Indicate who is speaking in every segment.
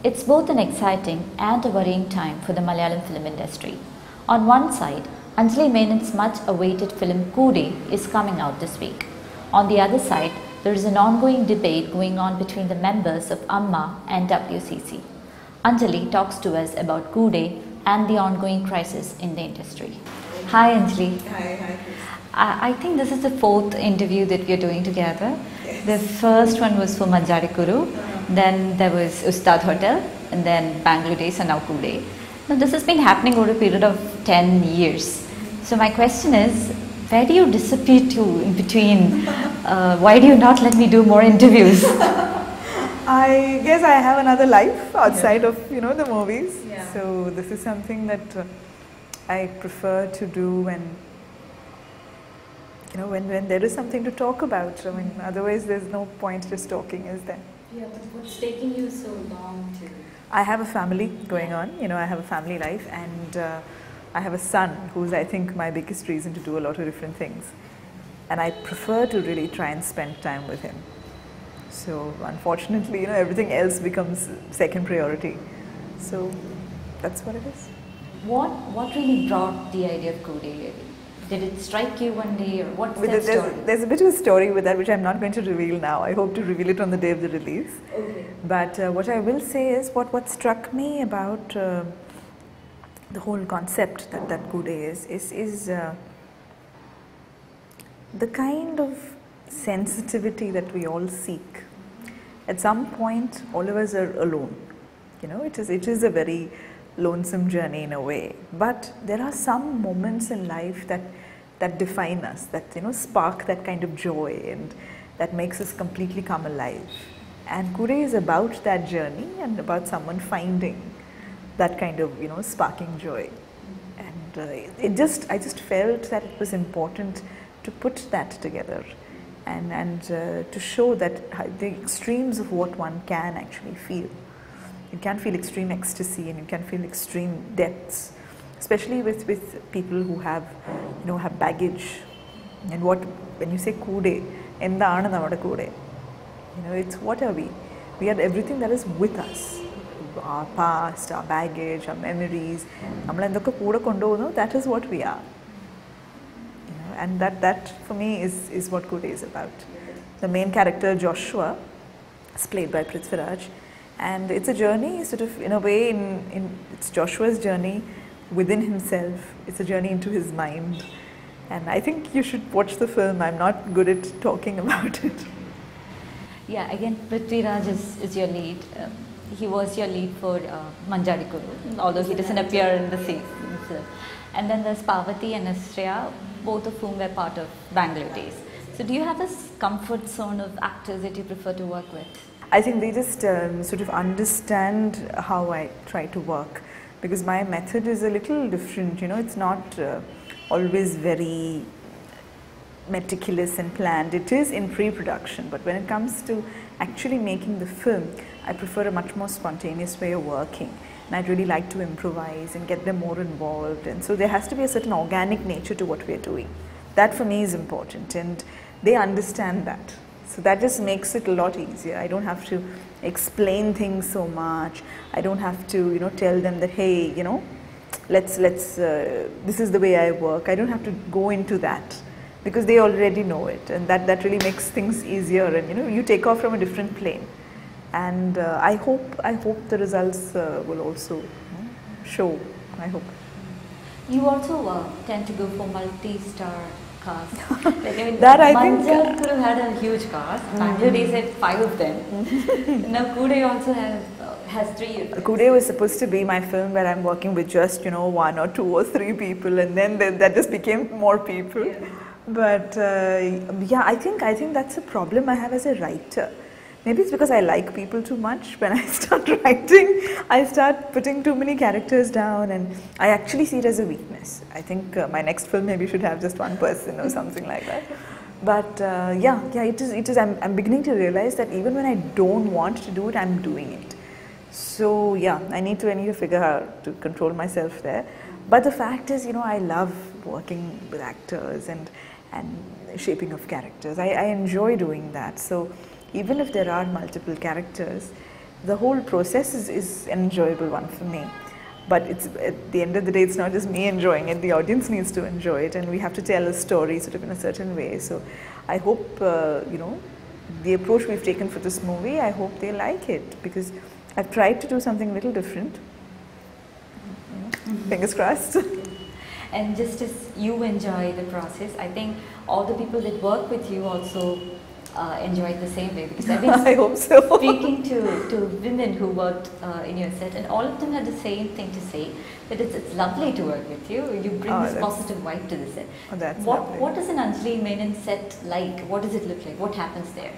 Speaker 1: It's both an exciting and a worrying time for the Malayalam film industry. On one side, Anjali Menon's much awaited film Koode is coming out this week. On the other side, there is an ongoing debate going on between the members of Amma and WCC. Anjali talks to us about Koode and the ongoing crisis in the industry. Hi Anjali.
Speaker 2: Hi, Cris.
Speaker 1: I think this is the fourth interview that we are doing together.
Speaker 2: Yes.
Speaker 1: The first one was for Manjarikuru, then there was Ustad Hotel, and then Bangalore Days and now Koode. Now this has been happening over a period of 10 years. So my question is, where do you disappear to in between? Why do you not let me do more interviews?
Speaker 2: I guess I have another life outside of the movies.
Speaker 1: Yeah.
Speaker 2: So this is something that I prefer to do when when there is something to talk about. I mean, otherwise there's no point just talking, is there?
Speaker 1: Yeah, but what's taking you so long to?
Speaker 2: I have a family going on. I have a family life, and I have a son who's, I think, my biggest reason to do a lot of different things. And I prefer to really try and spend time with him. So unfortunately, everything else becomes second priority. So that's what it is.
Speaker 1: What really brought the idea of Koode? Did it strike you one day, or what's that story?
Speaker 2: There's a bit of a story with that which I'm not going to reveal now. I hope to reveal it on the day of the release.
Speaker 1: Okay.
Speaker 2: But what I will say is what struck me about the whole concept that Koode is the kind of sensitivity that we all seek. At some point, all of us are alone. It is a very lonesome journey in a way. But there are some moments in life that define us, that spark that kind of joy and that makes us completely come alive. And Koode is about that journey and about someone finding that kind of sparking joy. And I just felt that it was important to put that together and to show that the extremes of what one can actually feel. You can feel extreme ecstasy and you can feel extreme depths, especially with people who have have baggage. And when you say Koode, endana nammade Koode? It's what are we? We are everything that is with us. Our past, our baggage, our memories. That is what we are. And that for me is what Koode is about. The main character Joshua is played by Prithviraj. And it's a journey, sort of, in a way, it's Joshua's journey within himself. It's a journey into his mind. And I think you should watch the film. I'm not good at talking about it.
Speaker 1: Yeah, again, Prithviraj is your lead. He was your lead for Manjarikuru, although he doesn't appear in the scene. And then there's Parvati and Asriya, both of whom were part of Bangalore Days. So do you have this comfort zone of actors that you prefer to work with?
Speaker 2: I think they just sort of understand how I try to work, because my method is a little different. It's not always very meticulous and planned. It is in pre-production, but when it comes to actually making the film, I prefer a much more spontaneous way of working. And I'd really like to improvise and get them more involved. And so there has to be a certain organic nature to what we're doing. That for me is important, and they understand that. So that just makes it a lot easier. I don't have to explain things so much. I don't have to, tell them that, hey, let's this is the way I work. I don't have to go into that because they already know it, and that really makes things easier. And you take off from a different plane. And I hope the results will also show. I hope.
Speaker 1: You also tend to go for multi-star cast.
Speaker 2: That I think
Speaker 1: could have had a huge cast. Bangalore Days had 5 of them. Now Koode also has 3 of them.
Speaker 2: Koode was supposed to be my film where I'm working with just 1 or 2 or 3 people, and then that just became more people. Yeah. But yeah, I think that's a problem I have as a writer. Maybe it's because I like people too much. When I start writing, I start putting too many characters down, and I actually see it as a weakness. I think my next film maybe should have just 1 person or something like that. But yeah, it is. I'm beginning to realize that even when I don't want to do it, I'm doing it. So yeah, I need to figure out how to control myself there. But the fact is, I love working with actors and shaping of characters. I enjoy doing that. So even if there are multiple characters, the whole process is an enjoyable one for me. But it's, at the end of the day, it's not just me enjoying it, the audience needs to enjoy it, and we have to tell a story sort of in a certain way. So I hope, you know, the approach we've taken for this movie, I hope they like it, because I've tried to do something a little different. Fingers crossed.
Speaker 1: And just as you enjoy the process, I think all the people that work with you also enjoy it the same way, because I've been
Speaker 2: I hope so.
Speaker 1: speaking to women who worked in your set, and all of them had the same thing to say, that it's lovely to work with you. You bring this positive vibe to the set.
Speaker 2: Oh, that's
Speaker 1: lovely. What is an Anjali Menon set like? What does it look like? What happens there?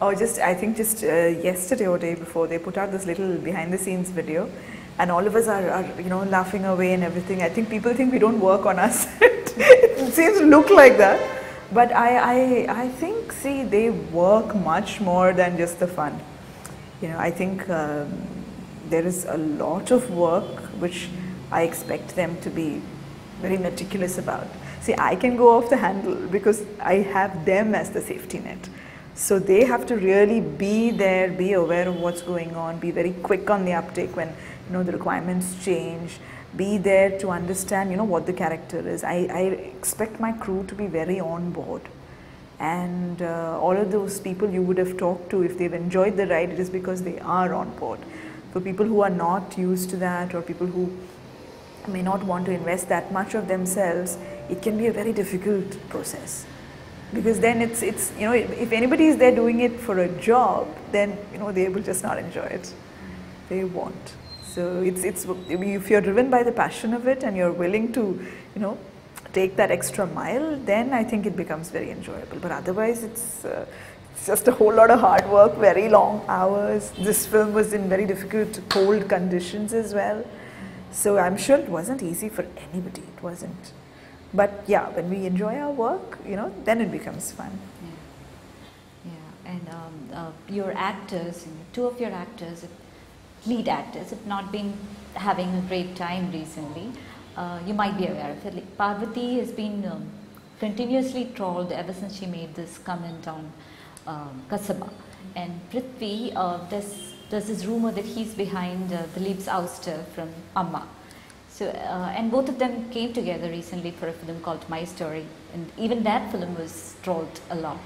Speaker 2: Oh, I think just yesterday or day before, they put out this little behind the scenes video, and all of us are you know, laughing away and everything. I think people think we don't work on us. It seems to look like that. But I think, see, they work much more than just the fun. You know, I think there is a lot of work which I expect them to be very meticulous about. See, I can go off the handle because I have them as the safety net. So they have to really be there, be aware of what's going on, be very quick on the uptake when, you know, the requirements change, be there to understand, you know, what the character is. I expect my crew to be very on board. And all of those people you would have talked to, if they've enjoyed the ride, it is because they are on board. For people who are not used to that, or people who may not want to invest that much of themselves, it can be a very difficult process. Because then it's you know, if anybody is there doing it for a job, then, you know, they will just not enjoy it. They won't. So if you're driven by the passion of it and you're willing to, you know, take that extra mile, then I think it becomes very enjoyable. But otherwise, it's just a whole lot of hard work, very long hours. This film was in very difficult cold conditions as well. So I'm sure it wasn't easy for anybody. It wasn't. But yeah, when we enjoy our work, you know, then it becomes fun.
Speaker 1: Yeah. And your actors, two of your actors, lead actors, have not been having a great time recently. You might be aware of it. Like Parvati has been continuously trolled ever since she made this comment on Kasaba. And Prithvi, there's this rumor that he's behind Dilip's ouster from Amma. So, and both of them came together recently for a film called My Story, and even that film was trolled a lot.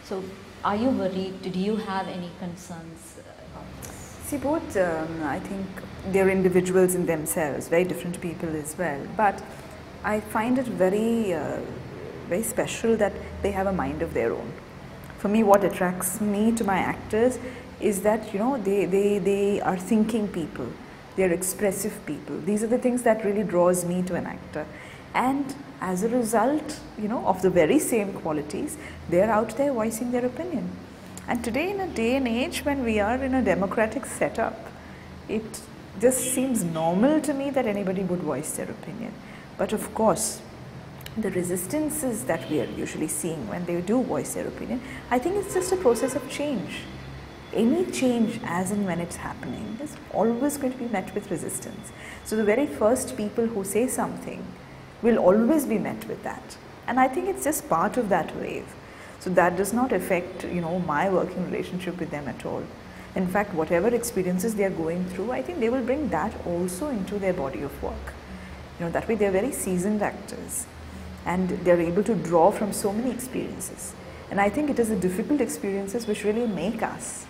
Speaker 1: So, are you worried? Do you have any concerns about this?
Speaker 2: See, both, I think they're individuals in themselves, very different people as well. But I find it very, very special that they have a mind of their own. For me, what attracts me to my actors is that, you know, they are thinking people. They're expressive people. These are the things that really draws me to an actor. And as a result, you know, of the very same qualities, they're out there voicing their opinion. And today, in a day and age when we are in a democratic setup, it just seems normal to me that anybody would voice their opinion. But of course, the resistances that we are usually seeing when they do voice their opinion, I think it's just a process of change. Any change as and when it's happening is always going to be met with resistance. So the very first people who say something will always be met with that. And I think it's just part of that wave. So that does not affect, you know, my working relationship with them at all. In fact, whatever experiences they are going through, I think they will bring that also into their body of work. You know, that way they're very seasoned actors and they're able to draw from so many experiences. And I think it is the difficult experiences which really make us.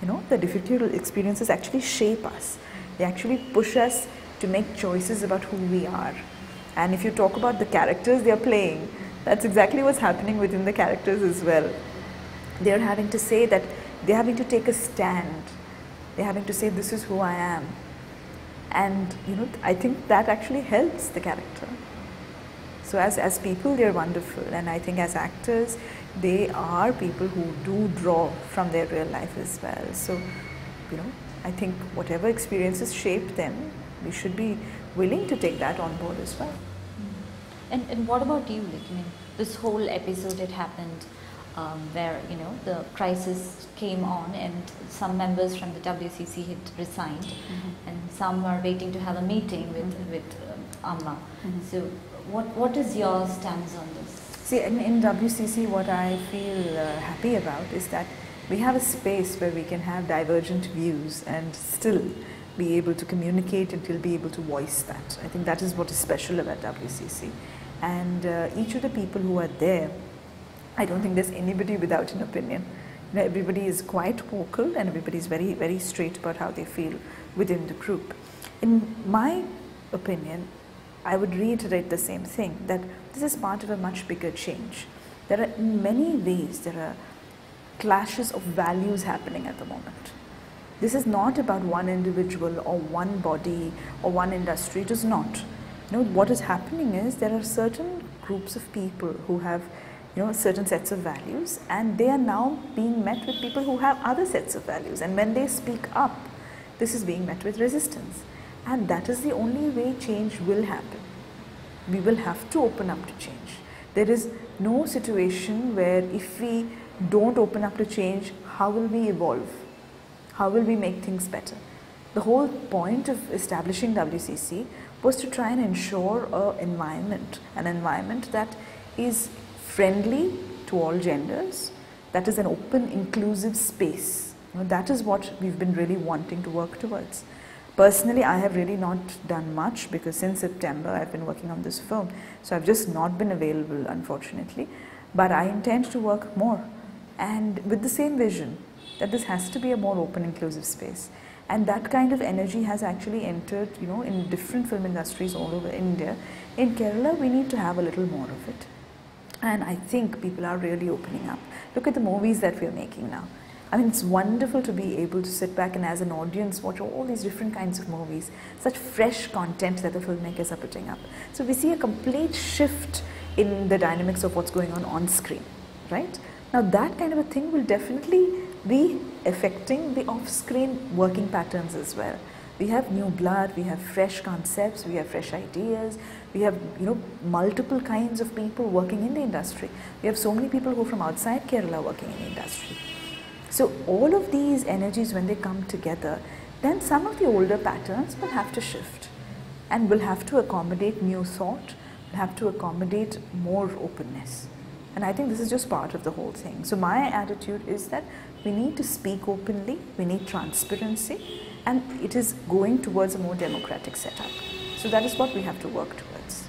Speaker 2: You know, the difficult experiences actually shape us. They actually push us to make choices about who we are. And if you talk about the characters they are playing, that's exactly what's happening within the characters as well. They're having to say that, they're having to take a stand. They're having to say, this is who I am. And, you know, I think that actually helps the character. So as people, they're wonderful. And I think as actors, they are people who do draw from their real life as well. So, you know, I think whatever experiences shape them, we should be willing to take that on board as well.
Speaker 1: And what about you? Like, I mean, this whole episode, it happened where, you know, the crisis came on and some members from the WCC had resigned, and some are waiting to have a meeting with Amma. So what is your stance on this?
Speaker 2: See, in WCC, what I feel happy about is that we have a space where we can have divergent views and still be able to communicate and still be able to voice that. I think that is what is special about WCC. And each of the people who are there, I don't think there's anybody without an opinion. You know, everybody is quite vocal and everybody is very, very straight about how they feel within the group. In my opinion, I would reiterate the same thing, that this is part of a much bigger change. There are, in many ways, there are clashes of values happening at the moment. This is not about one individual or one body or one industry. It is not. You know, what is happening is there are certain groups of people who have, you know, certain sets of values, and they are now being met with people who have other sets of values. And when they speak up, this is being met with resistance. And that is the only way change will happen. We will have to open up to change. There is no situation where if we don't open up to change, how will we evolve? How will we make things better? The whole point of establishing WCC was to try and ensure an environment that is friendly to all genders, that is an open, inclusive space. You know, that is what we've been really wanting to work towards. Personally, I have really not done much because since September I've been working on this film, so I've just not been available, unfortunately. But I intend to work more, and with the same vision that this has to be a more open, inclusive space. And that kind of energy has actually entered, you know, in different film industries all over India. In Kerala, we need to have a little more of it. And I think people are really opening up. Look at the movies that we're making now. I mean, it's wonderful to be able to sit back and as an audience watch all these different kinds of movies, such fresh content that the filmmakers are putting up. So we see a complete shift in the dynamics of what's going on screen, right? Now that kind of a thing will definitely be affecting the off-screen working patterns as well. We have new blood, we have fresh concepts, we have fresh ideas, we have, you know, multiple kinds of people working in the industry. We have so many people who are from outside Kerala working in the industry. So all of these energies, when they come together, then some of the older patterns will have to shift and will have to accommodate new thought, will have to accommodate more openness. And I think this is just part of the whole thing. So my attitude is that we need to speak openly, we need transparency, and it is going towards a more democratic setup. So that is what we have to work towards.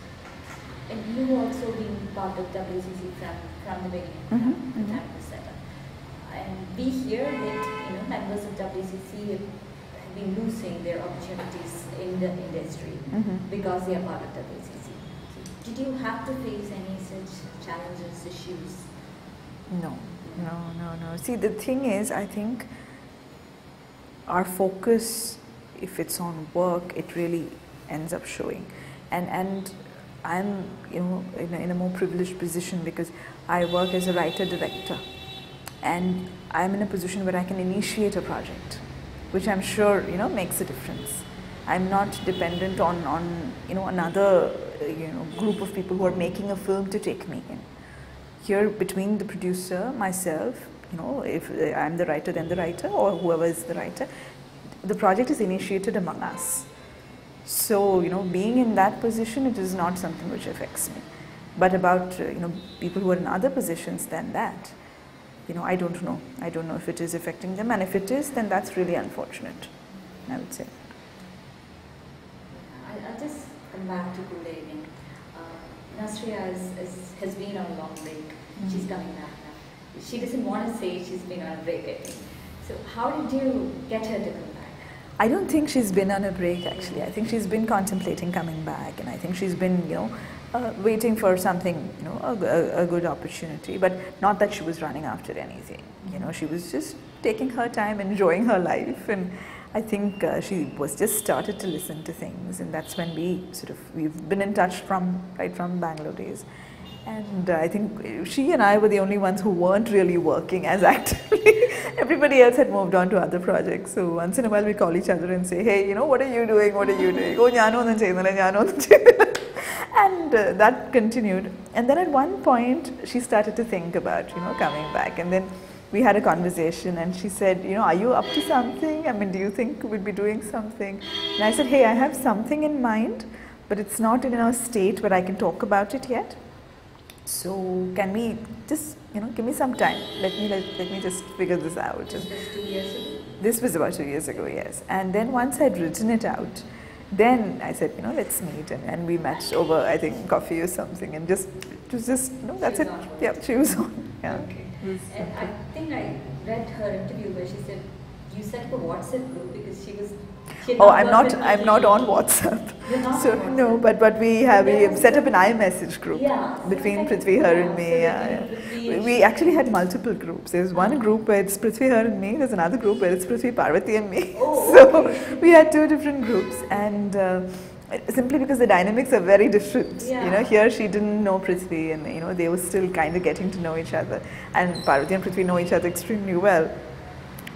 Speaker 1: And you also been part of WCC from the beginning, from the time of the setup. And we hear that, you know, members of WCC have been losing their opportunities in the industry because they are part of WCC. So did you have to face any such challenges, issues?
Speaker 2: No. See, the thing is, I think our focus, if it's on work, it really ends up showing. And I'm, you know, in a more privileged position because I work as a writer-director. And I'm in a position where I can initiate a project, which I'm sure, you know, makes a difference. I'm not dependent on you know, another, you know, group of people who are making a film to take me in. Here, between the producer, myself, you know, if I'm the writer, then the writer, or whoever is the writer, the project is initiated among us. So, you know, being in that position, it is not something which affects me. But about, you know, people who are in other positions than that, you know, I don't know. I don't know if it is affecting them, and if it is, then that's really unfortunate, I would say.
Speaker 1: I'll just come back to Koode again. Nasria has been on a long break. She's coming back now. She doesn't want to say she's been on a break, I think. So how did you get her to come back?
Speaker 2: I don't think she's been on a break, actually. I think she's been contemplating coming back, and I think she's been, you know, waiting for something, you know, a good opportunity, but not that she was running after anything. You know, she was just taking her time, enjoying her life, and I think she was just started to listen to things, and that's when we've been in touch right from Bangalore days. And I think she and I were the only ones who weren't really working as actively. Everybody else had moved on to other projects. So once in a while we call each other and say, hey, you know, what are you doing? What are you doing? Oh, and that continued. And then at one point she started to think about, you know, coming back. And then we had a conversation and she said, you know, are you up to something? I mean, do you think we'd be doing something? And I said, hey, I have something in mind, but it's not in a state where I can talk about it yet. So can we just give me some time. Let me just figure this out.
Speaker 1: This was 2 years ago?
Speaker 2: This was about 2 years ago, yes. And then once I'd written it out, then I said, let's meet, and we met over, I think, coffee or something, and it was just, that's it. Yeah, she was on. Yeah.
Speaker 1: Okay. And I think I read her interview where she said you set up a WhatsApp group because she
Speaker 2: I'm not on WhatsApp.
Speaker 1: You're not
Speaker 2: so
Speaker 1: on WhatsApp.
Speaker 2: no, but we have set up an iMessage group between Prithvi, her, and me.
Speaker 1: So
Speaker 2: we actually had multiple groups. There's one group where it's Prithvi, her, and me. There's another group where it's Prithvi, Parvati, and me.
Speaker 1: Oh,
Speaker 2: so
Speaker 1: okay.
Speaker 2: we had two different groups, and simply because the dynamics are very different. Here she didn't know Prithvi, and they were still kind of getting to know each other, and Parvati and Prithvi know each other extremely well.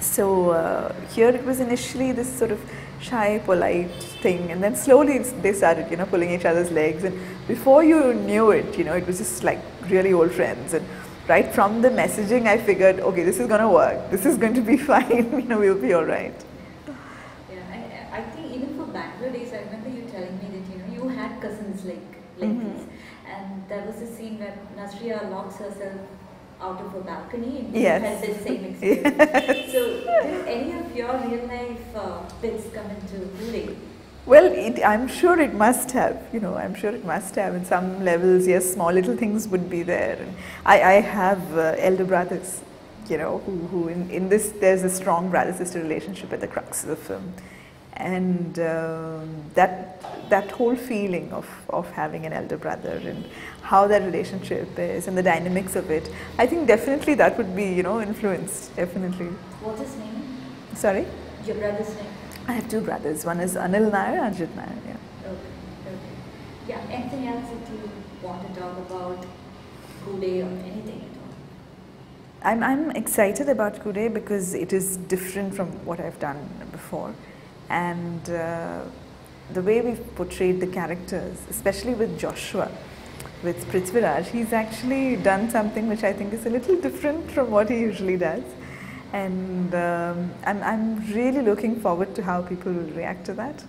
Speaker 2: So here it was initially this sort of shy, polite thing, and then slowly they started, pulling each other's legs, and before you knew it, it was just like really old friends. And right from the messaging, I figured, okay, this is going to work. This is going to be fine. We'll be all right.
Speaker 1: Yeah, I think even for Bangalore days, I remember you telling me that you had cousins like these, and there was a scene where Nasriya locks herself out of a balcony, and you had the same experience.
Speaker 2: Yes.
Speaker 1: So, did any of your real life bits come into Koode?
Speaker 2: Well, I'm sure it must have. I'm sure it must have. In some levels, yes, small little things would be there. And I have elder brothers, who in this there's a strong brother-sister relationship at the crux of the film, and that whole feeling of having an elder brother and how that relationship is and the dynamics of it, I think definitely that would be influenced, definitely.
Speaker 1: What's his name?
Speaker 2: Sorry?
Speaker 1: Your brother's name?
Speaker 2: I have two brothers. One is Anil Nair, Ajit Nair. Yeah.
Speaker 1: Okay. Yeah. Anything else that you want to talk about Koode or anything at all?
Speaker 2: I'm excited about Koode because it is different from what I've done before, and the way we've portrayed the characters, especially with Joshua, with Prithviraj, he's actually done something which I think is a little different from what he usually does, and I'm really looking forward to how people will react to that,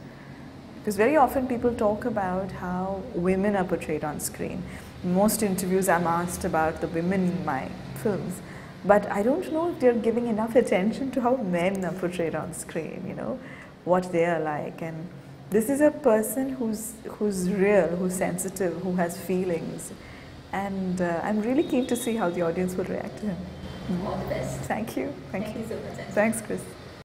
Speaker 2: because very often people talk about how women are portrayed on screen. In most interviews I'm asked about the women in my films, but I don't know if they're giving enough attention to how men are portrayed on screen, what they are like. And this is a person who's real, who's sensitive, who has feelings, and I'm really keen to see how the audience will react to him.
Speaker 1: All the best.
Speaker 2: Thank you.
Speaker 1: Thank you so much.
Speaker 2: Thanks, Cris.